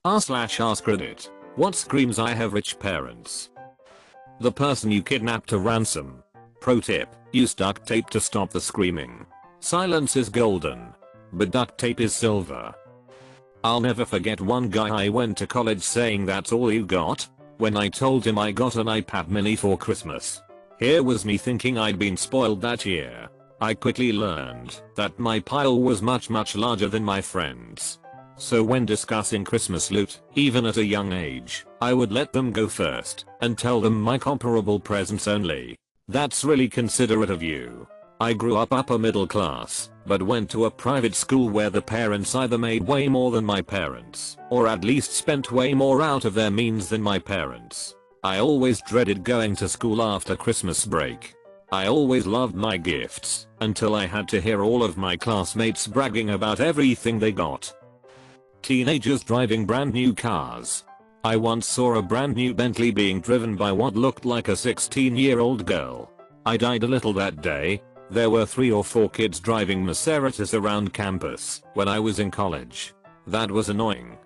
r/AskReddit. What screams I have rich parents? The person you kidnapped to ransom. Pro tip, use duct tape to stop the screaming. Silence is golden, but duct tape is silver. I'll never forget one guy I went to college saying that's all you got, when I told him I got an iPad mini for Christmas. Here was me thinking I'd been spoiled that year. I quickly learned that my pile was much larger than my friends. So when discussing Christmas loot, even at a young age, I would let them go first and tell them my comparable presents only. That's really considerate of you. I grew up upper middle class, but went to a private school where the parents either made way more than my parents, or at least spent way more out of their means than my parents. I always dreaded going to school after Christmas break. I always loved my gifts, until I had to hear all of my classmates bragging about everything they got. Teenagers driving brand new cars. I once saw a brand new Bentley being driven by what looked like a 16-year-old girl. I died a little that day. There were 3 or 4 kids driving Maseratis around campus when I was in college. That was annoying.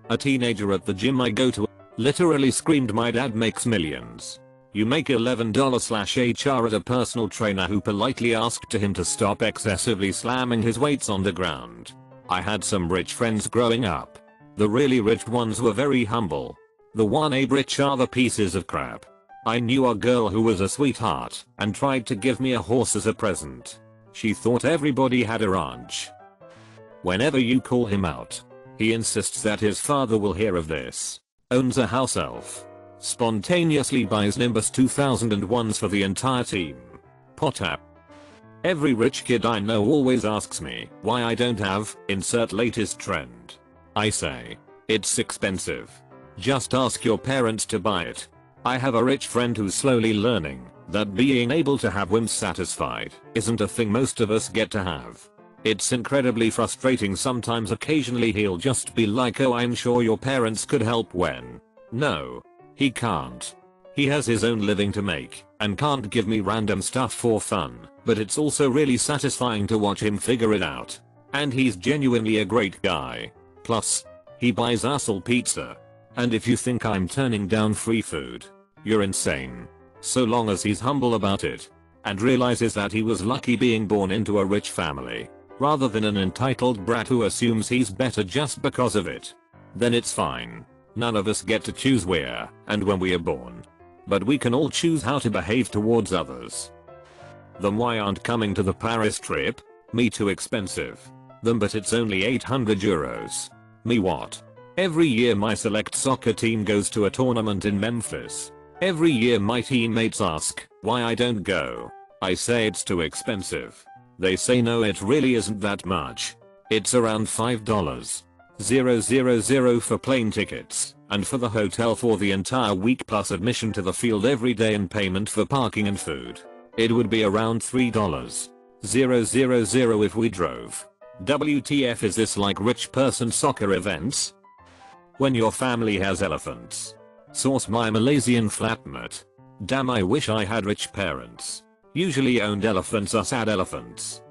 A teenager at the gym I go to literally screamed, "My dad makes millions." You make $11/HR at a personal trainer who politely asked him to stop excessively slamming his weights on the ground. I had some rich friends growing up. The really rich ones were very humble. The 1A rich are the pieces of crap. I knew a girl who was a sweetheart and tried to give me a horse as a present. She thought everybody had a ranch. Whenever you call him out, he insists that his father will hear of this. Owns a house elf. Spontaneously buys Nimbus 2001s for the entire team. Potap. Every rich kid I know always asks me why I don't have insert latest trend. I say, it's expensive. Just ask your parents to buy it. I have a rich friend who's slowly learning that being able to have whims satisfied isn't a thing most of us get to have. It's incredibly frustrating sometimes. Occasionally he'll just be like, "Oh, I'm sure your parents could help," when no, he can't. He has his own living to make and can't give me random stuff for fun, but it's also really satisfying to watch him figure it out. And he's genuinely a great guy. Plus, he buys us all pizza. And if you think I'm turning down free food, you're insane. So long as he's humble about it and realizes that he was lucky being born into a rich family, rather than an entitled brat who assumes he's better just because of it, then it's fine. None of us get to choose where and when we are born, but we can all choose how to behave towards others. Them why aren't coming to the Paris trip? Me too expensive. Them but it's only 800 euros. Me what? Every year my select soccer team goes to a tournament in Memphis. Every year my teammates ask why I don't go. I say it's too expensive. They say no, it really isn't that much. It's around $5,000 for plane tickets and for the hotel for the entire week plus admission to the field every day and payment for parking and food. It would be around $3,000 if we drove. WTF, is this like rich person soccer events? When your family has elephants. Source, my Malaysian flatmate. Damn, I wish I had rich parents. Usually owned elephants are sad elephants.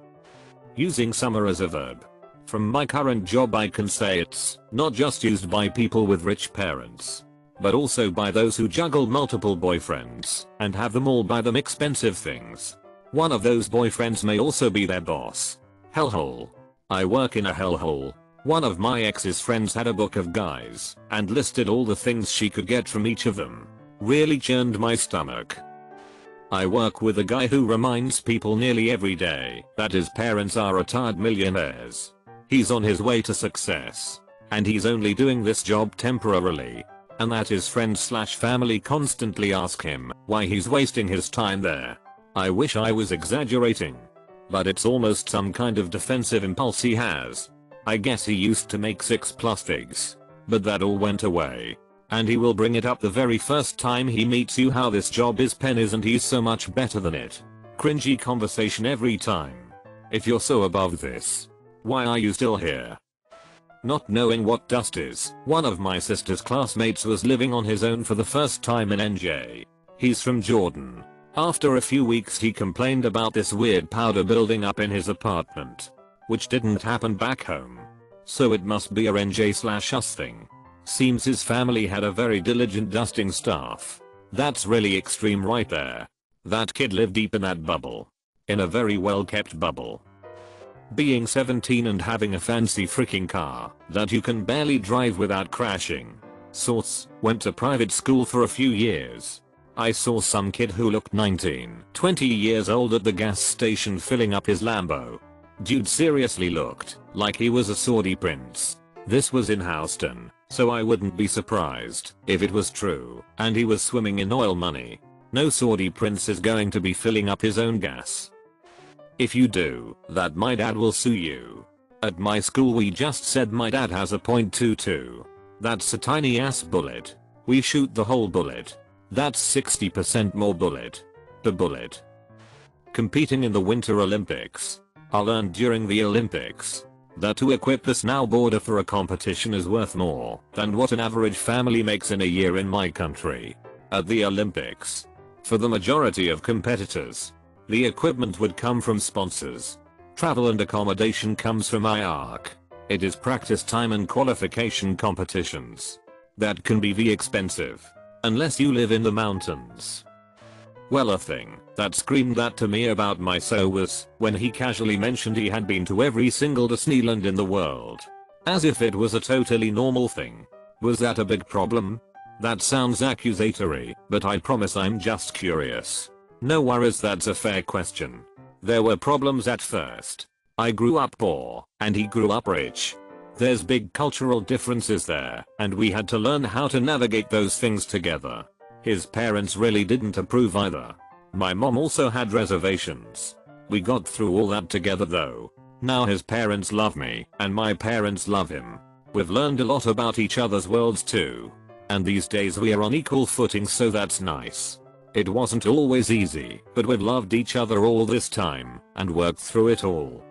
Using summer as a verb. From my current job I can say it's not just used by people with rich parents, but also by those who juggle multiple boyfriends and have them all buy them expensive things. One of those boyfriends may also be their boss. Hellhole. I work in a hellhole. One of my ex's friends had a book of guys and listed all the things she could get from each of them. Really churned my stomach. I work with a guy who reminds people nearly every day that his parents are retired millionaires. He's on his way to success, and he's only doing this job temporarily, and that his friends/family constantly ask him why he's wasting his time there. I wish I was exaggerating, but it's almost some kind of defensive impulse he has. I guess he used to make 6+ figs, but that all went away. And he will bring it up the very first time he meets you, how this job is pennies and he's so much better than it. Cringy conversation every time. If you're so above this, why are you still here? Not knowing what dust is. One of my sister's classmates was living on his own for the first time in NJ. He's from Jordan. After a few weeks he complained about this weird powder building up in his apartment, which didn't happen back home. So it must be a NJ/us thing. Seems his family had a very diligent dusting staff. That's really extreme right there. That kid lived deep in that bubble. In a very well kept bubble. Being 17 and having a fancy freaking car that you can barely drive without crashing. Source, went to private school for a few years. I saw some kid who looked 19, 20 years old at the gas station filling up his Lambo. Dude seriously looked like he was a Saudi prince. This was in Houston, so I wouldn't be surprised if it was true and he was swimming in oil money. No Saudi prince is going to be filling up his own gas. If you do that, my dad will sue you. At my school we just said my dad has a .22. That's a tiny ass bullet. We shoot the whole bullet. That's 60% more bullet. The bullet. Competing in the Winter Olympics. I learned during the Olympics that to equip the snowboarder for a competition is worth more than what an average family makes in a year in my country. At the Olympics, for the majority of competitors, the equipment would come from sponsors. Travel and accommodation comes from IARC. It is practice time and qualification competitions. That can be expensive. Unless you live in the mountains. Well, a thing that screamed that to me about my so was when he casually mentioned he had been to every single Disneyland in the world. As if it was a totally normal thing. Was that a big problem? That sounds accusatory, but I promise I'm just curious. No worries, that's a fair question. There were problems at first. I grew up poor, and he grew up rich. There's big cultural differences there, and we had to learn how to navigate those things together. His parents really didn't approve either. My mom also had reservations. We got through all that together though. Now his parents love me, and my parents love him. We've learned a lot about each other's worlds too. And these days we are on equal footing, so that's nice. It wasn't always easy, but we've loved each other all this time, and worked through it all.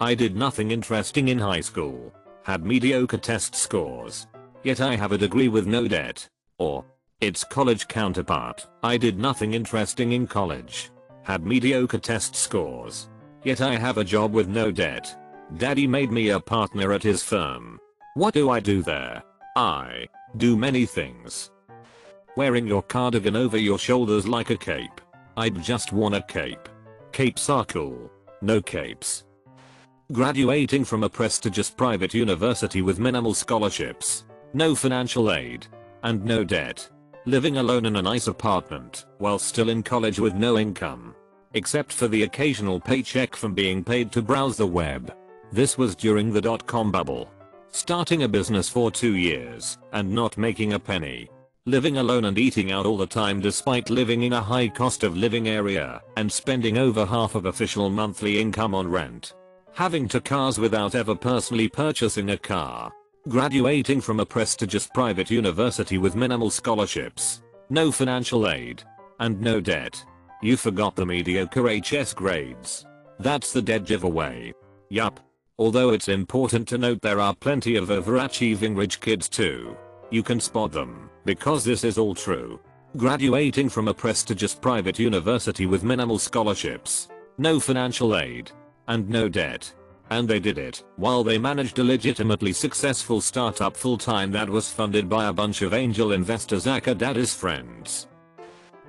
I did nothing interesting in high school. Had mediocre test scores. Yet I have a degree with no debt. Or its college counterpart. I did nothing interesting in college. Had mediocre test scores. Yet I have a job with no debt. Daddy made me a partner at his firm. What do I do there? I do many things. Wearing your cardigan over your shoulders like a cape. I'd just worn a cape. Capes are cool. No capes. Graduating from a prestigious private university with minimal scholarships. No financial aid. And no debt. Living alone in a nice apartment while still in college with no income. Except for the occasional paycheck from being paid to browse the web. This was during the dot-com bubble. Starting a business for 2 years and not making a penny. Living alone and eating out all the time despite living in a high cost of living area and spending over half of official monthly income on rent. Having 2 cars without ever personally purchasing a car. Graduating from a prestigious private university with minimal scholarships. No financial aid. And no debt. You forgot the mediocre HS grades. That's the dead giveaway. Yup. Although it's important to note there are plenty of overachieving rich kids too. You can spot them, because this is all true. Graduating from a prestigious private university with minimal scholarships. No financial aid. And no debt. And they did it while they managed a legitimately successful startup full-time that was funded by a bunch of angel investors aka daddy's friends.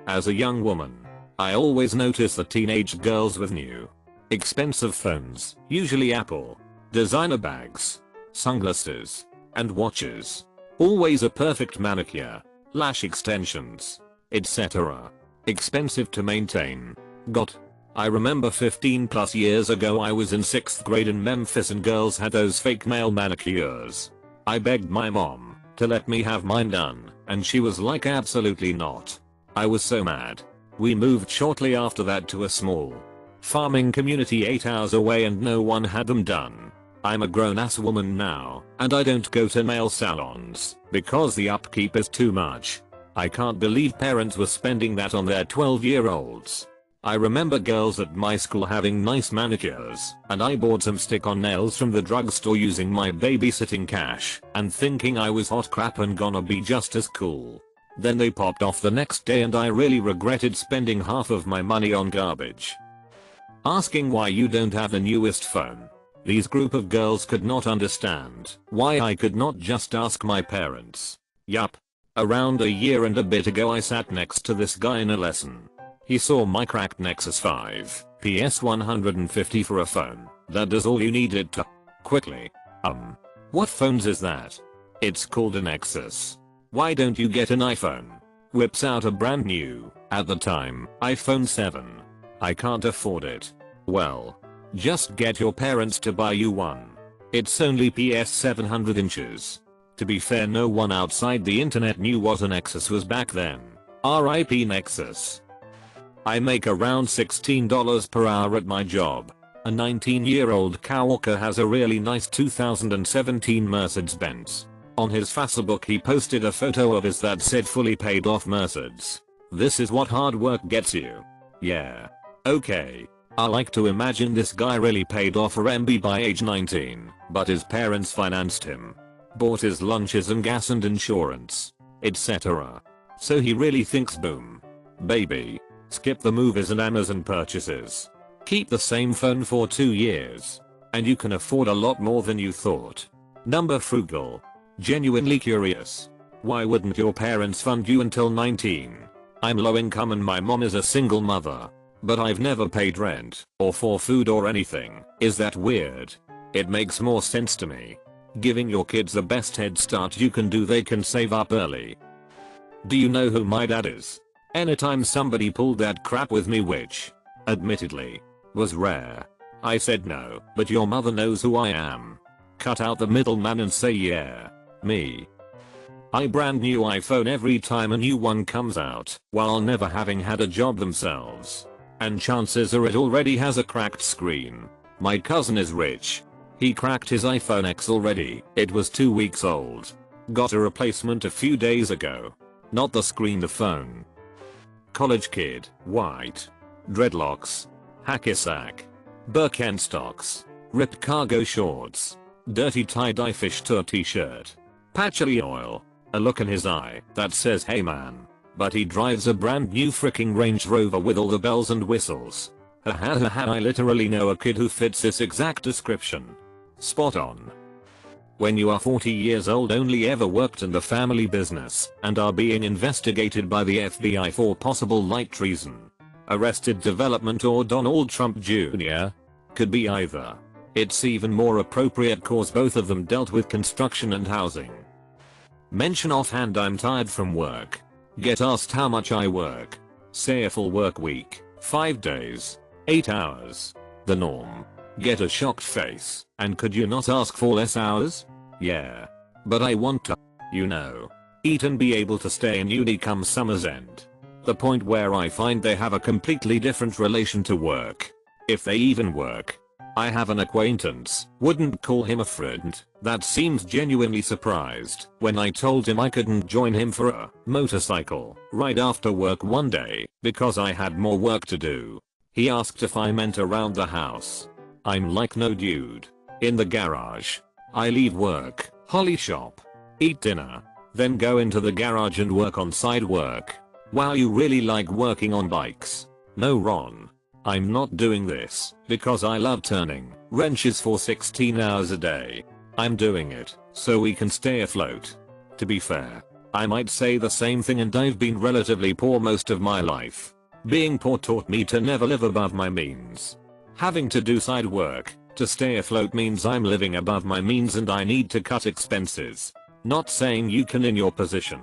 As a young woman, I always notice the teenage girls with new, expensive phones, usually Apple, designer bags, sunglasses, and watches. Always a perfect manicure, lash extensions, etc. Expensive to maintain. I remember 15+ years ago I was in 6th grade in Memphis and girls had those fake nail manicures. I begged my mom to let me have mine done, and she was like, absolutely not. I was so mad. We moved shortly after that to a small farming community 8 hours away and no one had them done. I'm a grown ass woman now, and I don't go to nail salons because the upkeep is too much. I can't believe parents were spending that on their 12-year-olds. I remember girls at my school having nice manicures, and I bought some stick-on nails from the drugstore using my babysitting cash and thinking I was hot crap and gonna be just as cool. Then they popped off the next day and I really regretted spending half of my money on garbage. Asking why you don't have the newest phone. These group of girls could not understand why I could not just ask my parents. Yup. Around a year and a bit ago I sat next to this guy in a lesson. He saw my cracked Nexus 5 PS 150 for a phone that does all you needed to. Quickly. What phones is that? It's called a Nexus. Why don't you get an iPhone? Whips out a brand new, at the time, iPhone 7. I can't afford it. Well, just get your parents to buy you one. It's only PS 700 inches. To be fair, no one outside the internet knew what a Nexus was back then. RIP Nexus. I make around $16 per hour at my job. A 19-year-old coworker has a really nice 2017 Mercedes-Benz. On his Facebook he posted a photo of his that said fully paid off Mercedes. This is what hard work gets you. Yeah. Okay. I like to imagine this guy really paid off a MB by age 19, but his parents financed him. Bought his lunches and gas and insurance, etc. So he really thinks boom. Baby. Skip the movies and Amazon purchases. Keep the same phone for 2 years. And you can afford a lot more than you thought. Number frugal. Genuinely curious. Why wouldn't your parents fund you until 19? I'm low income and my mom is a single mother. But I've never paid rent, or for food or anything. Is that weird? It makes more sense to me. Giving your kids the best head start you can do, they can save up early. Do you know who my dad is? Anytime somebody pulled that crap with me, which, admittedly, was rare, I said no, but your mother knows who I am. Cut out the middleman and say yeah, me. I brand new iPhone every time a new one comes out, while never having had a job themselves. And chances are it already has a cracked screen. My cousin is rich. He cracked his iPhone X already. It was 2 weeks old. Got a replacement a few days ago. Not the screen, the phone. College kid, white. Dreadlocks. Hacky sack. Birkenstocks. Ripped cargo shorts. Dirty tie-dye fish tour t-shirt. Patchouli oil. A look in his eye that says hey man. But he drives a brand new freaking Range Rover with all the bells and whistles. I literally know a kid who fits this exact description. Spot on. When you are 40 years old, only ever worked in the family business, and are being investigated by the FBI for possible light treason, Arrested Development, or Donald Trump Jr. Could be either. It's even more appropriate cause both of them dealt with construction and housing. Mention offhand I'm tired from work. Get asked how much I work. Say a full work week, 5 days, 8 hours. The norm. Get a shocked face. And could you not ask for less hours? Yeah. But I want to, you know, eat and be able to stay in uni come summer's end. The point where I find they have a completely different relation to work. If they even work. I have an acquaintance, wouldn't call him a friend, that seemed genuinely surprised when I told him I couldn't join him for a motorcycle ride after work one day because I had more work to do. He asked if I meant around the house. I'm like, no dude. In the garage. I leave work, holly shop, eat dinner, then go into the garage and work on side work. Wow, you really like working on bikes. No, Ron. I'm not doing this because I love turning wrenches for 16 hours a day. I'm doing it so we can stay afloat. To be fair, I might say the same thing, and I've been relatively poor most of my life. Being poor taught me to never live above my means. Having to do side work to stay afloat means I'm living above my means and I need to cut expenses. Not saying you can in your position.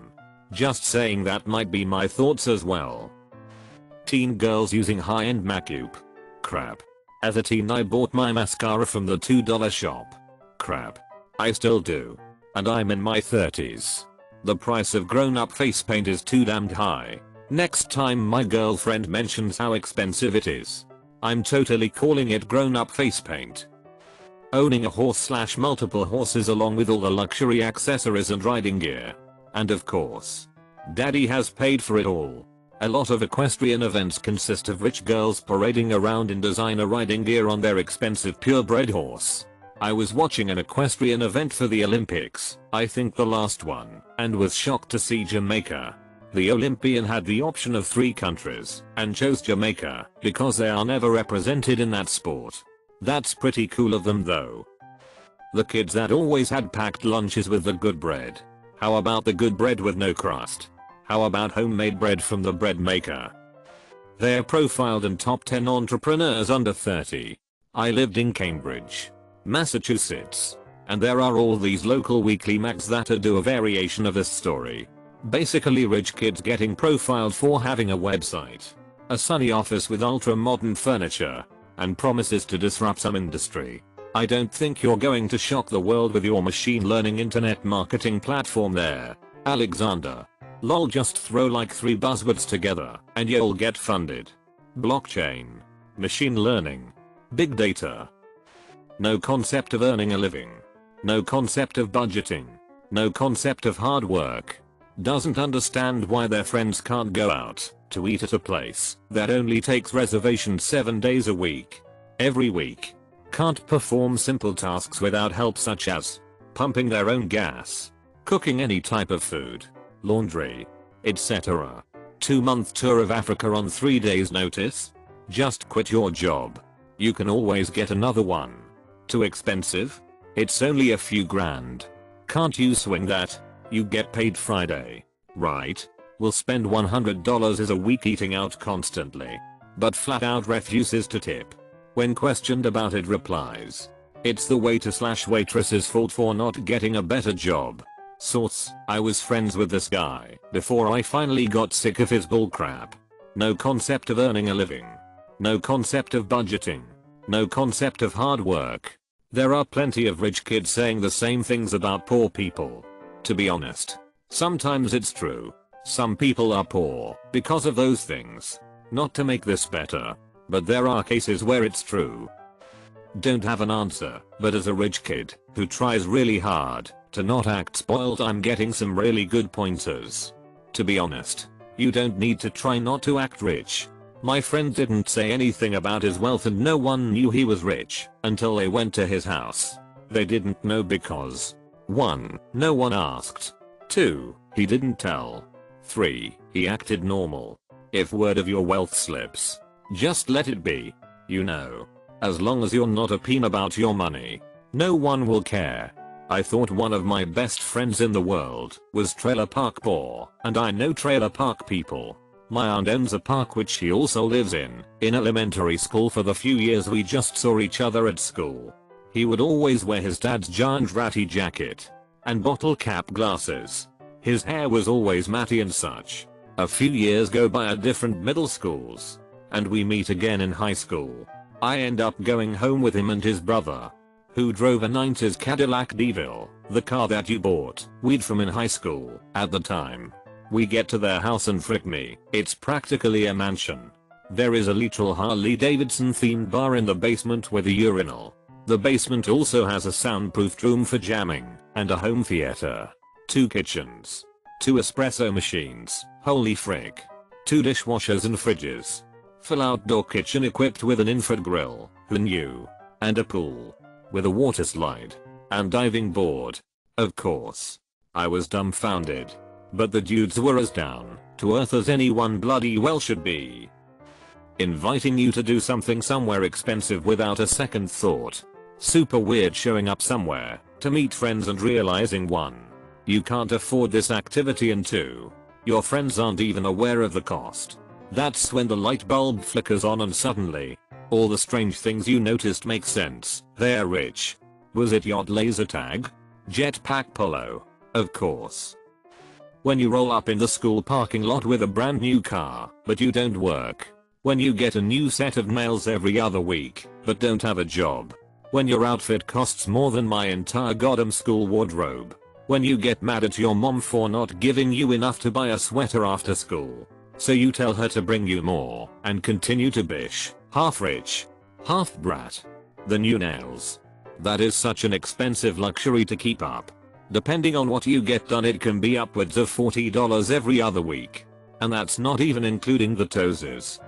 Just saying that might be my thoughts as well. Teen girls using high-end makeup. Crap. As a teen I bought my mascara from the $2 shop. Crap. I still do. And I'm in my 30s. The price of grown-up face paint is too damned high. Next time my girlfriend mentions how expensive it is, I'm totally calling it grown-up face paint. Owning a horse / multiple horses along with all the luxury accessories and riding gear. And of course, daddy has paid for it all. A lot of equestrian events consist of rich girls parading around in designer riding gear on their expensive purebred horse. I was watching an equestrian event for the Olympics, I think the last one, and was shocked to see Jamaica. The Olympian had the option of 3 countries, and chose Jamaica, because they are never represented in that sport. That's pretty cool of them though. The kids that always had packed lunches with the good bread. How about the good bread with no crust? How about homemade bread from the bread maker? They're profiled in top 10 entrepreneurs under 30. I lived in Cambridge, Massachusetts, and there are all these local weekly mags that do a variation of this story. Basically rich kids getting profiled for having a website, a sunny office with ultra modern furniture, and promises to disrupt some industry. I don't think you're going to shock the world with your machine learning internet marketing platform there, Alexander. Lol, just throw like 3 buzzwords together and you'll get funded. Blockchain, machine learning, big data. No concept of earning a living. No concept of budgeting. No concept of hard work. Doesn't understand why their friends can't go out to eat at a place that only takes reservations 7 days a week. Every week. Can't perform simple tasks without help such as pumping their own gas, cooking any type of food, laundry, etc. 2-month tour of Africa on 3 days notice? Just quit your job. You can always get another one. Too expensive? It's only a few grand. Can't you swing that? You get paid Friday, right? Will spend $100 a week eating out constantly, but flat out refuses to tip. When questioned about it replies, it's the waiter/waitress's fault for not getting a better job. Source, I was friends with this guy before I finally got sick of his bullcrap. No concept of earning a living. No concept of budgeting. No concept of hard work. There are plenty of rich kids saying the same things about poor people. To be honest, sometimes it's true. Some people are poor because of those things. Not to make this better, but there are cases where it's true. Don't have an answer, but as a rich kid who tries really hard to not act spoiled, I'm getting some really good pointers. To be honest, you don't need to try not to act rich. My friend didn't say anything about his wealth and no one knew he was rich until they went to his house. They didn't know because 1. No one asked. 2. He didn't tell. 3. He acted normal. If word of your wealth slips, just let it be. You know, as long as you're not a peen about your money, no one will care. I thought one of my best friends in the world was trailer park poor, and I know trailer park people. My aunt owns a park which she also lives in. In elementary school for the few years we just saw each other at school. He would always wear his dad's giant ratty jacket and bottle cap glasses. His hair was always matty and such. A few years go by at different middle schools, and we meet again in high school. I end up going home with him and his brother, who drove a 90s Cadillac DeVille, the car that you bought weed from in high school at the time. We get to their house and frick me, it's practically a mansion. There is a literal Harley Davidson themed bar in the basement with a urinal. The basement also has a soundproofed room for jamming and a home theater. 2 kitchens. 2 espresso machines, holy frick. 2 dishwashers and fridges. Full outdoor kitchen equipped with an infrared grill, who knew? And a pool. With a water slide. And diving board. Of course. I was dumbfounded. But the dudes were as down to earth as anyone bloody well should be. Inviting you to do something somewhere expensive without a second thought. Super weird showing up somewhere to meet friends and realizing 1. You can't afford this activity and 2. Your friends aren't even aware of the cost. That's when the light bulb flickers on and suddenly, all the strange things you noticed make sense. They're rich. Was it yacht laser tag? Jetpack polo? Of course. When you roll up in the school parking lot with a brand new car, but you don't work. When you get a new set of nails every other week, but don't have a job. When your outfit costs more than my entire goddamn school wardrobe. When you get mad at your mom for not giving you enough to buy a sweater after school. So you tell her to bring you more and continue to bish, half rich, half brat. The new nails. That is such an expensive luxury to keep up. Depending on what you get done, it can be upwards of $40 every other week. And that's not even including the toeses.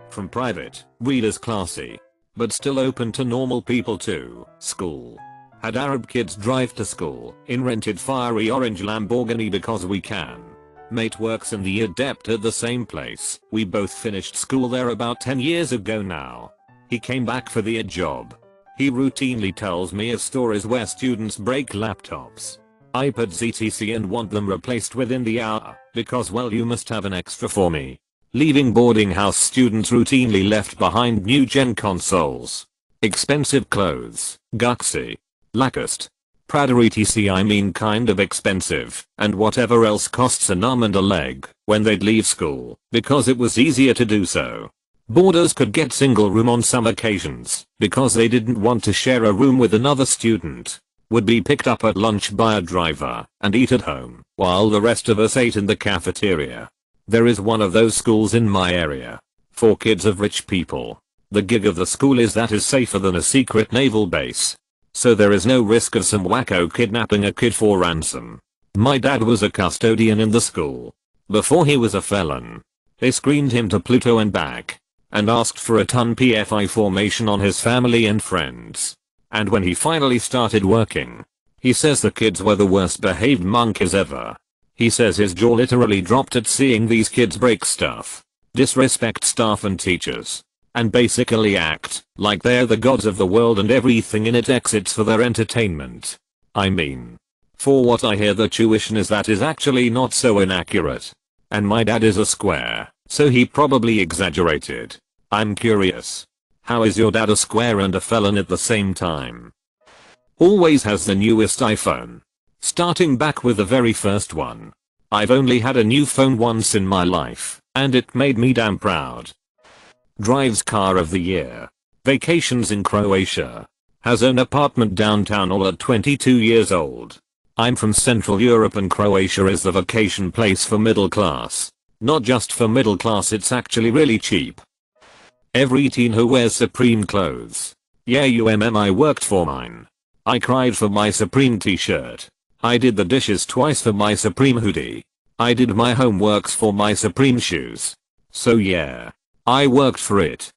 From private, weed is classy, but still open to normal people too. School. Had Arab kids drive to school in rented fiery orange Lamborghini because we can. Mate works in the adept at the same place. We both finished school there about 10 years ago now. He came back for the job. He routinely tells me of stories where students break laptops, iPads etc. and want them replaced within the hour because, well, you must have an extra for me. Leaving boarding house students routinely left behind new gen consoles, expensive clothes, Guxy, Lacoste, Prada etc. I mean kind of expensive, and whatever else costs an arm and a leg when they'd leave school because it was easier to do so. Boarders could get single room on some occasions because they didn't want to share a room with another student. Would be picked up at lunch by a driver and eat at home while the rest of us ate in the cafeteria. There is one of those schools in my area for kids of rich people. The gig of the school is that is safer than a secret naval base. So there is no risk of some wacko kidnapping a kid for ransom. My dad was a custodian in the school before he was a felon. They screened him to Pluto and back and asked for a ton PFI formation on his family and friends. And when he finally started working, he says the kids were the worst behaved monkeys ever. He says his jaw literally dropped at seeing these kids break stuff, disrespect staff and teachers, and basically act like they're the gods of the world and everything in it exists for their entertainment. I mean, for what I hear, the tuition is actually not so inaccurate. And my dad is a square, so he probably exaggerated. I'm curious. How is your dad a square and a felon at the same time? Always has the newest iPhone. Starting back with the very first one. I've only had a new phone once in my life, and it made me damn proud. Drives car of the year. Vacations in Croatia. Has own apartment downtown all at 22 years old. I'm from Central Europe and Croatia is the vacation place for middle class. Not just for middle class, it's actually really cheap. Every teen who wears Supreme clothes. Yeah, I worked for mine. I cried for my Supreme t-shirt. I did the dishes twice for my Supreme hoodie. I did my homeworks for my Supreme shoes. So yeah, I worked for it.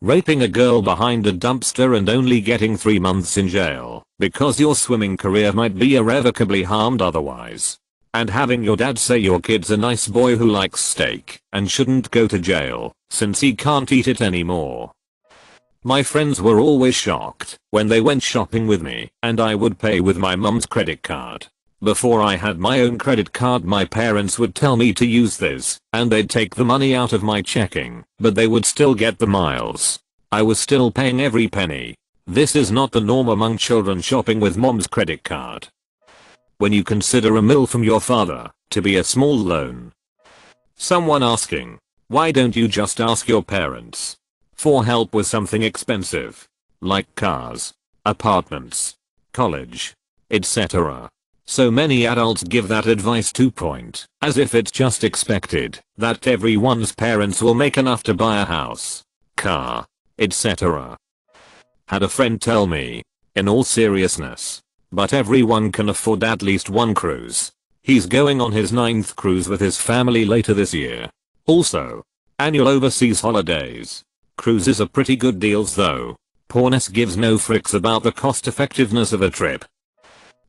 Raping a girl behind a dumpster and only getting 3 months in jail because your swimming career might be irrevocably harmed otherwise. And having your dad say your kid's a nice boy who likes steak and shouldn't go to jail since he can't eat it anymore. My friends were always shocked when they went shopping with me and I would pay with my mum's credit card. Before I had my own credit card, my parents would tell me to use this and they'd take the money out of my checking, but they would still get the miles. I was still paying every penny. This is not the norm among children shopping with mom's credit card. When you consider a mill from your father to be a small loan. Someone asking, why don't you just ask your parents for help with something expensive, like cars, apartments, college, etc. So many adults give that advice to point as if it's just expected that everyone's parents will make enough to buy a house, car, etc. Had a friend tell me, in all seriousness, but everyone can afford at least one cruise. He's going on his 9th cruise with his family later this year. Also, annual overseas holidays. Cruises are pretty good deals though. Pornes gives no fricks about the cost effectiveness of a trip.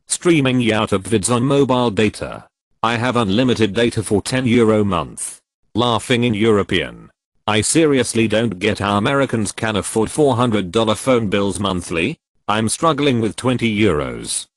Streaming YouTube vids on mobile data. I have unlimited data for €10 a month. Laughing in European. I seriously don't get how Americans can afford $400 phone bills monthly. I'm struggling with €20.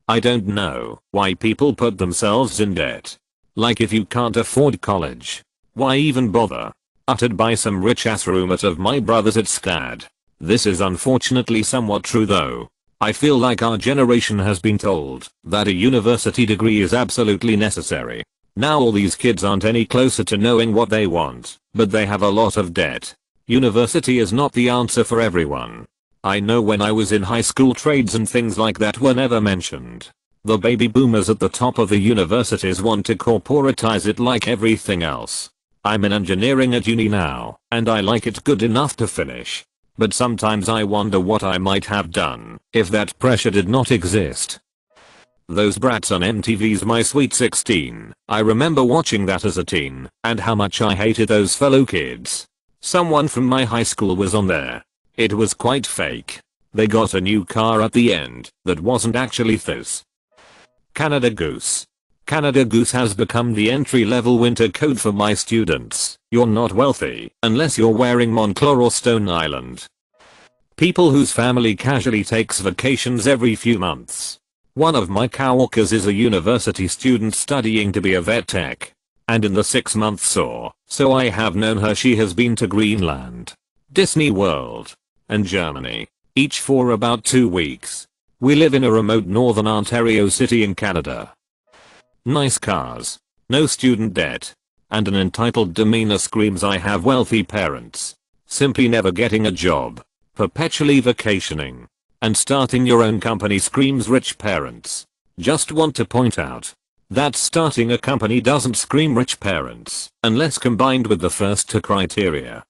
I don't know why people put themselves in debt. Like, if you can't afford college, why even bother? Uttered by some rich ass roommate of my brother's at SCAD. This is unfortunately somewhat true though. I feel like our generation has been told that a university degree is absolutely necessary. Now all these kids aren't any closer to knowing what they want, but they have a lot of debt. University is not the answer for everyone. I know when I was in high school, trades and things like that were never mentioned. The baby boomers at the top of the universities want to corporatize it like everything else. I'm in engineering at uni now, and I like it good enough to finish. But sometimes I wonder what I might have done if that pressure did not exist. Those brats on MTV's My Sweet 16, I remember watching that as a teen, and how much I hated those fellow kids. Someone from my high school was on there. It was quite fake. They got a new car at the end that wasn't actually theirs. Canada Goose. Canada Goose has become the entry-level winter coat for my students. You're not wealthy unless you're wearing Moncler or Stone Island. People whose family casually takes vacations every few months. One of my coworkers is a university student studying to be a vet tech. And in the 6 months or so I have known her, she has been to Greenland, Disney World, and Germany, each for about 2 weeks. We live in a remote northern Ontario city in Canada. Nice cars, no student debt, and an entitled demeanor screams I have wealthy parents. Simply never getting a job, perpetually vacationing, and starting your own company screams rich parents. Just want to point out that starting a company doesn't scream rich parents unless combined with the first two criteria.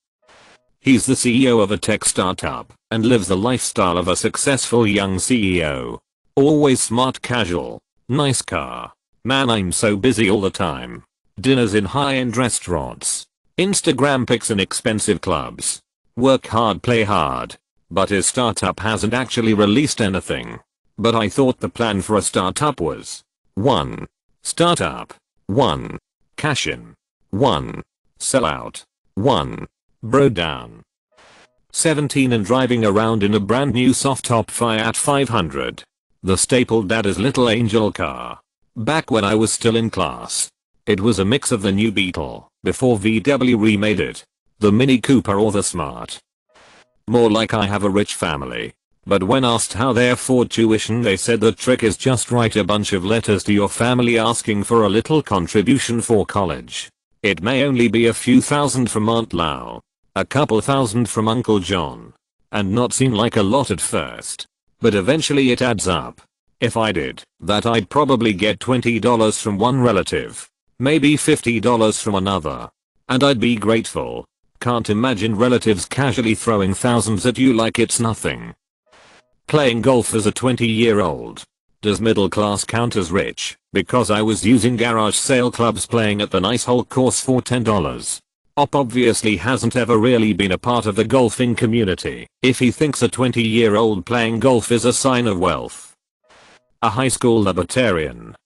He's the CEO of a tech startup and lives the lifestyle of a successful young CEO. Always smart casual, nice car. Man, I'm so busy all the time. Dinners in high-end restaurants. Instagram pics in expensive clubs. Work hard, play hard. But his startup hasn't actually released anything. But I thought the plan for a startup was 1. Startup. 1. Cash in. 1. Sell out. 1. Bro down. 17 and driving around in a brand new soft top Fiat 500. The staple dad's little angel car. Back when I was still in class. It was a mix of the new Beetle, before VW remade it, the Mini Cooper or the Smart. More like I have a rich family. But when asked how they afford tuition, they said the trick is just write a bunch of letters to your family asking for a little contribution for college. It may only be a few thousand from Aunt Lau, a couple thousand from Uncle John, and not seem like a lot at first. But eventually it adds up. If I did that, I'd probably get $20 from one relative, maybe $50 from another, and I'd be grateful. Can't imagine relatives casually throwing thousands at you like it's nothing. Playing golf as a 20-year-old. Does middle class count as rich? Because I was using garage sale clubs playing at the nice hole course for $10. Op obviously hasn't ever really been a part of the golfing community if he thinks a 20-year-old playing golf is a sign of wealth. A high school libertarian.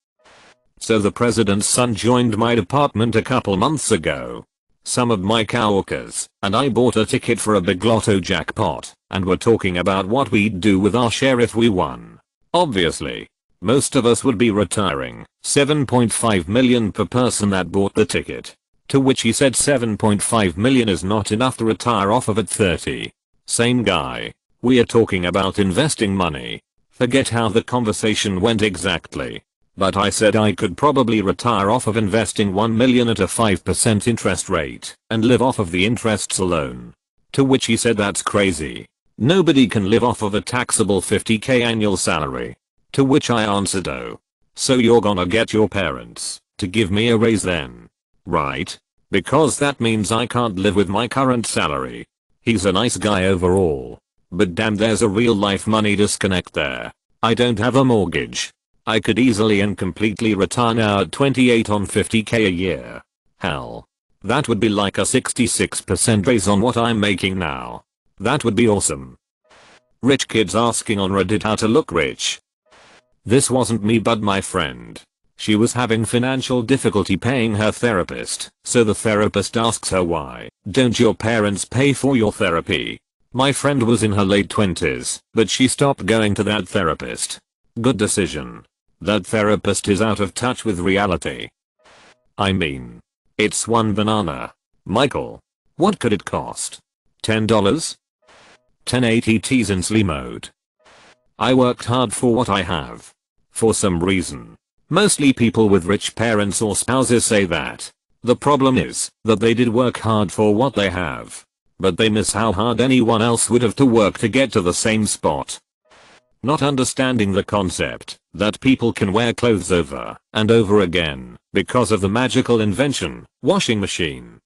So the president's son joined my department a couple months ago. Some of my coworkers and I bought a ticket for a big lotto jackpot and were talking about what we'd do with our share if we won. Obviously, most of us would be retiring. $7.5 million per person that bought the ticket. To which he said $7.5 million is not enough to retire off of at 30. Same guy. We are talking about investing money. Forget how the conversation went exactly. But I said I could probably retire off of investing $1 million at a 5% interest rate and live off of the interests alone. To which he said that's crazy. Nobody can live off of a taxable $50K annual salary. To which I answered, oh. So you're gonna get your parents to give me a raise then? Right? Because that means I can't live with my current salary. He's a nice guy overall. But damn, there's a real life money disconnect there. I don't have a mortgage. I could easily and completely retire now at 28 on $50K a year. Hell. That would be like a 66% raise on what I'm making now. That would be awesome. Rich kids asking on Reddit how to look rich. This wasn't me but my friend. She was having financial difficulty paying her therapist, so the therapist asks her, why don't your parents pay for your therapy? My friend was in her late 20s, but she stopped going to that therapist. Good decision. That therapist is out of touch with reality. I mean, it's one banana. Michael, what could it cost? $10? 1080 T's in sleep mode. I worked hard for what I have. For some reason. Mostly people with rich parents or spouses say that. The problem is that they did work hard for what they have. But they miss how hard anyone else would have to work to get to the same spot. Not understanding the concept that people can wear clothes over and over again because of the magical invention, washing machine.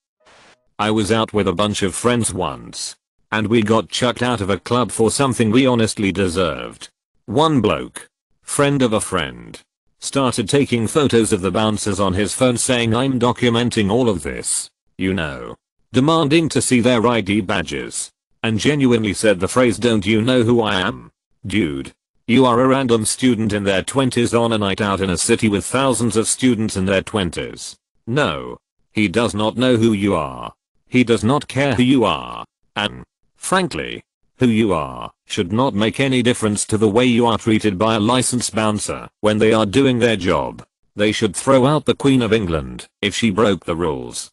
I was out with a bunch of friends once. And we got chucked out of a club for something we honestly deserved. One bloke, friend of a friend, started taking photos of the bouncers on his phone saying I'm documenting all of this, you know. Demanding to see their ID badges. And genuinely said the phrase, don't you know who I am? Dude. You are a random student in their 20s on a night out in a city with thousands of students in their 20s. No. He does not know who you are. He does not care who you are. And, frankly, who you are should not make any difference to the way you are treated by a licensed bouncer when they are doing their job. They should throw out the Queen of England if she broke the rules.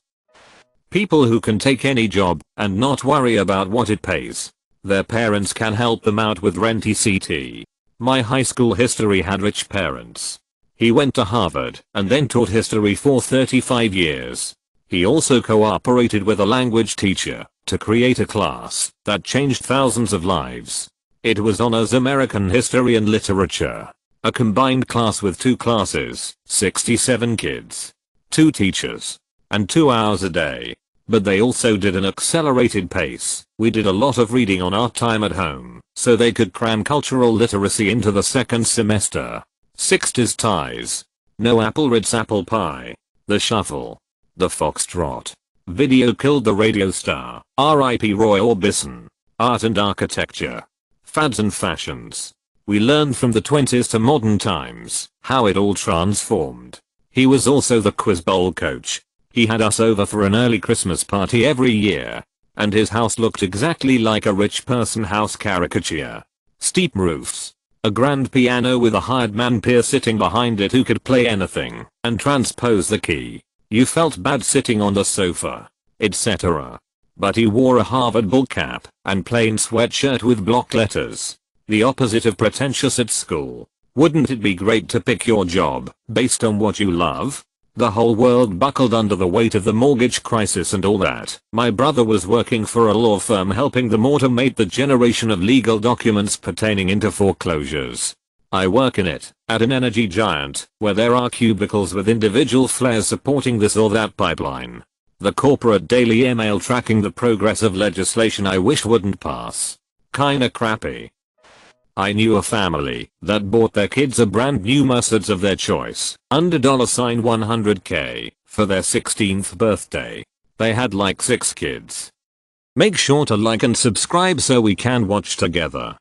People who can take any job and not worry about what it pays. Their parents can help them out with rent etc. My high school history had rich parents. He went to Harvard and then taught history for 35 years. He also cooperated with a language teacher to create a class that changed thousands of lives. It was honors American history and literature. A combined class with 2 classes, 67 kids, 2 teachers, and 2 hours a day. But they also did an accelerated pace. We did a lot of reading on our time at home, so they could cram cultural literacy into the second semester. 60s ties. No apple Ritz apple pie. The shuffle. The foxtrot. Video killed the radio star. R.I.P. Roy Orbison. Art and architecture. Fads and fashions. We learned from the 20s to modern times how it all transformed. He was also the quiz bowl coach. He had us over for an early Christmas party every year. And his house looked exactly like a rich person house caricature. Steep roofs. A grand piano with a hired man peer sitting behind it who could play anything and transpose the key. You felt bad sitting on the sofa, etc. But he wore a Harvard bull cap and plain sweatshirt with block letters. The opposite of pretentious at school. Wouldn't it be great to pick your job based on what you love? The whole world buckled under the weight of the mortgage crisis and all that. My brother was working for a law firm helping them automate the generation of legal documents pertaining into foreclosures. I work in it, at an energy giant, where there are cubicles with individual flares supporting this or that pipeline. The corporate daily email tracking the progress of legislation I wish wouldn't pass. Kinda crappy. I knew a family that bought their kids a brand new Mercedes of their choice, under $100K, for their 16th birthday. They had like 6 kids. Make sure to like and subscribe so we can watch together.